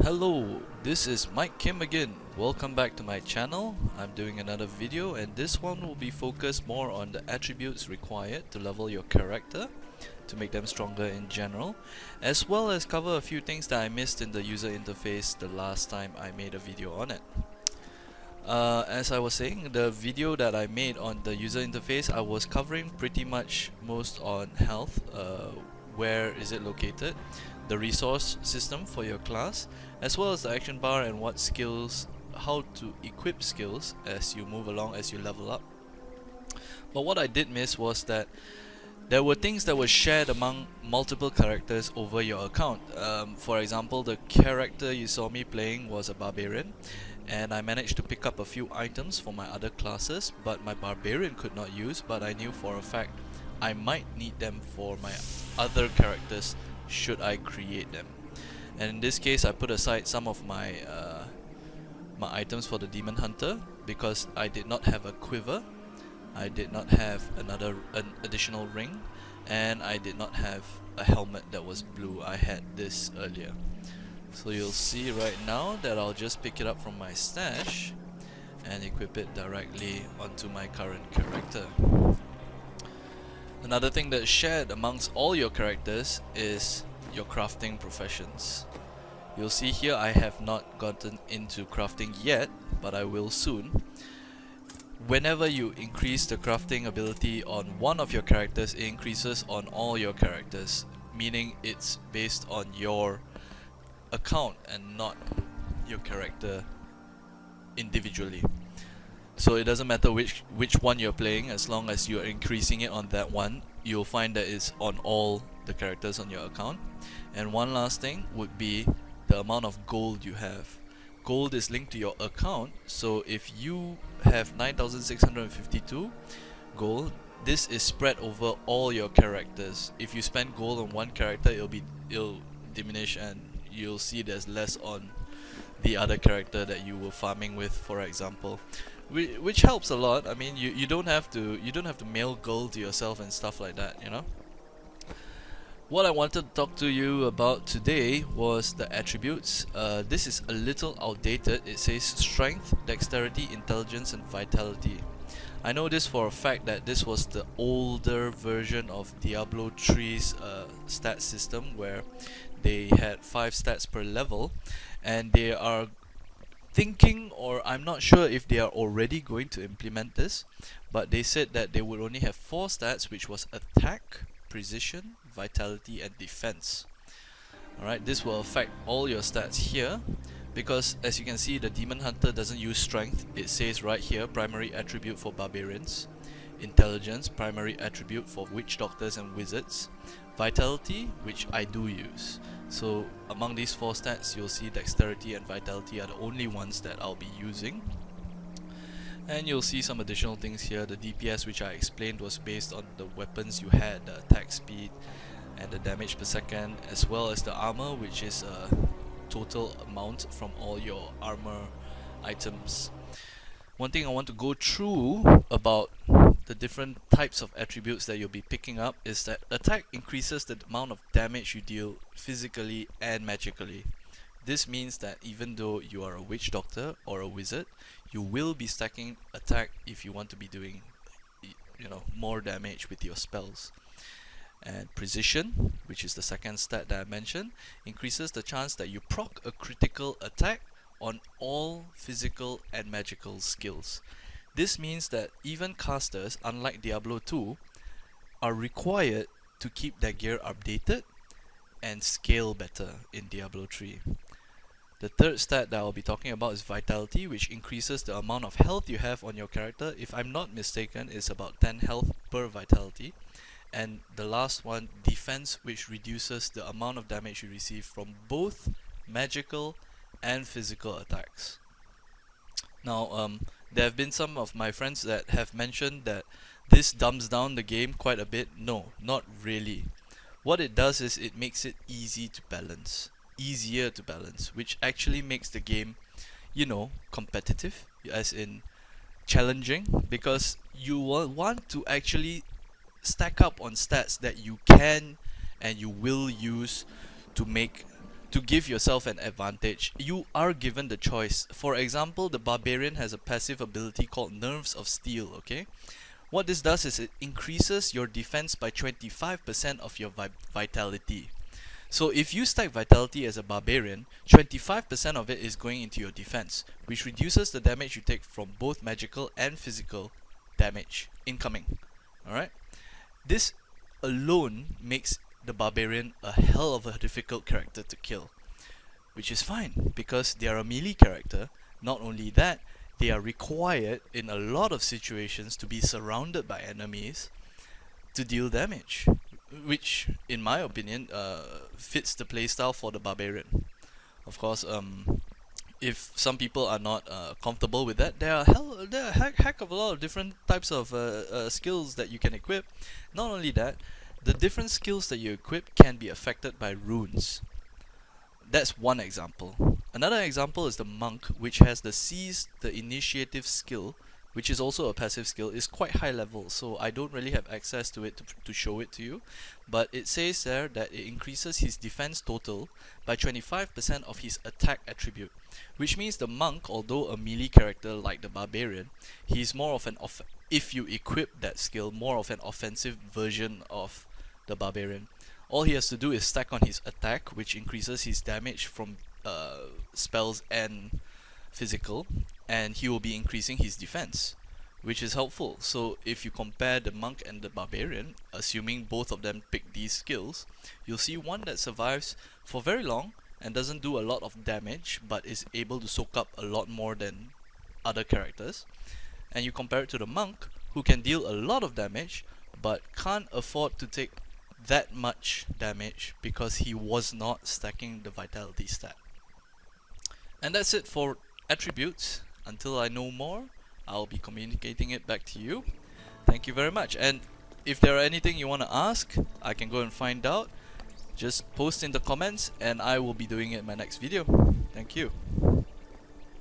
Hello, this is Mike Kim again. Welcome back to my channel. I'm doing another video and this one will be focused more on the attributes required to level your character to make them stronger in general, as well as cover a few things that I missed in the user interface the last time I made a video on it. As I was saying, the video that I made on the user interface, I was covering pretty much most on health, where is it located, the resource system for your class, as well as the action bar and what skills, how to equip skills as you move along, as you level up. But what I did miss was that there were things that were shared among multiple characters over your account. For example, the character you saw me playing was a barbarian, and I managed to pick up a few items for my other classes, but my barbarian could not use, but I knew for a fact I might need them for my other characters should I create them. And in this case, I put aside some of my my items for the demon hunter because I did not have a quiver, I did not have an additional ring, and I did not have a helmet that was blue. I had this earlier. So you'll see right now that I'll just pick it up from my stash and equip it directly onto my current character. Another thing that's shared amongst all your characters is your crafting professions. You'll see here I have not gotten into crafting yet, but I will soon. Whenever you increase the crafting ability on one of your characters, it increases on all your characters, meaning it's based on your account and not your character individually. So it doesn't matter which one you're playing, as long as you're increasing it on that one, you'll find that it's on all the characters on your account. And one last thing would be the amount of gold you have. Gold is linked to your account, so if you have 9,652 gold, this is spread over all your characters. If you spend gold on one character, it'll diminish and you'll see there's less on the other character that you were farming with, for example, which helps a lot. I mean, you don't have to mail gold to yourself and stuff like that, you know. What I wanted to talk to you about today was the attributes. This is a little outdated. It says strength, dexterity, intelligence, and vitality. I know this for a fact that this was the older version of Diablo 3's stat system, where they had 5 stats per level, and they are thinking, or I'm not sure if they are already going to implement this, but they said that they would only have 4 stats, which was attack, precision, vitality, and defense. Alright, this will affect all your stats here, because as you can see, the demon hunter doesn't use strength. It says right here, primary attribute for barbarians. Intelligence, primary attribute for witch doctors and wizards. Vitality, which I do use. So among these 4 stats, you'll see dexterity and vitality are the only ones that I'll be using. And you'll see some additional things here. The DPS, which I explained, was based on the weapons you had, the attack speed and the damage per second, as well as the armor, which is a total amount from all your armor items. One thing I want to go through about the different types of attributes that you'll be picking up is that attack increases the amount of damage you deal physically and magically. This means that even though you are a witch doctor or a wizard, you will be stacking attack if you want to be doing, you know, more damage with your spells. And precision, which is the second stat that I mentioned, increases the chance that you proc a critical attack on all physical and magical skills. This means that even casters, unlike Diablo 2, are required to keep their gear updated and scale better in Diablo 3. The third stat that I'll be talking about is vitality, which increases the amount of health you have on your character. If I'm not mistaken, it's about 10 health per vitality. And the last one, defense, which reduces the amount of damage you receive from both magical and physical attacks. Now, there have been some of my friends that have mentioned that this dumbs down the game quite a bit. No, not really. What it does is it makes it easier to balance, which actually makes the game, you know, competitive, as in challenging, because you will want to actually stack up on stats that you can and you will use to make to give yourself an advantage, you are given the choice. For example, the barbarian has a passive ability called Nerves of Steel, okay? What this does is it increases your defense by 25% of your vitality. So if you stack vitality as a barbarian, 25% of it is going into your defense, which reduces the damage you take from both magical and physical damage incoming. Alright? This alone makes the barbarian a hell of a difficult character to kill, which is fine because they are a melee character. Not only that, they are required in a lot of situations to be surrounded by enemies to deal damage, which in my opinion fits the playstyle for the barbarian. Of course, if some people are not comfortable with that, there are a heck of a lot of different types of skills that you can equip. Not only that, the different skills that you equip can be affected by runes. That's one example. Another example is the monk, which has the Seize the Initiative skill, which is also a passive skill. Is quite high level, so I don't really have access to it to show it to you, but it says there that it increases his defense total by 25% of his attack attribute, which means the monk, although a melee character like the barbarian, he's more of an if you equip that skill, more of an offensive version of the barbarian. All he has to do is stack on his attack, which increases his damage from spells and physical, and he will be increasing his defense, which is helpful. So if you compare the monk and the barbarian, assuming both of them pick these skills, you'll see one that survives for very long and doesn't do a lot of damage but is able to soak up a lot more than other characters, and you compare it to the monk, who can deal a lot of damage but can't afford to take that much damage because he was not stacking the vitality stat. And that's it for attributes. Until I know more, I'll be communicating it back to you. Thank you very much. And if there are anything you want to ask, I can go and find out. Just post in the comments and I will be doing it in my next video. Thank you.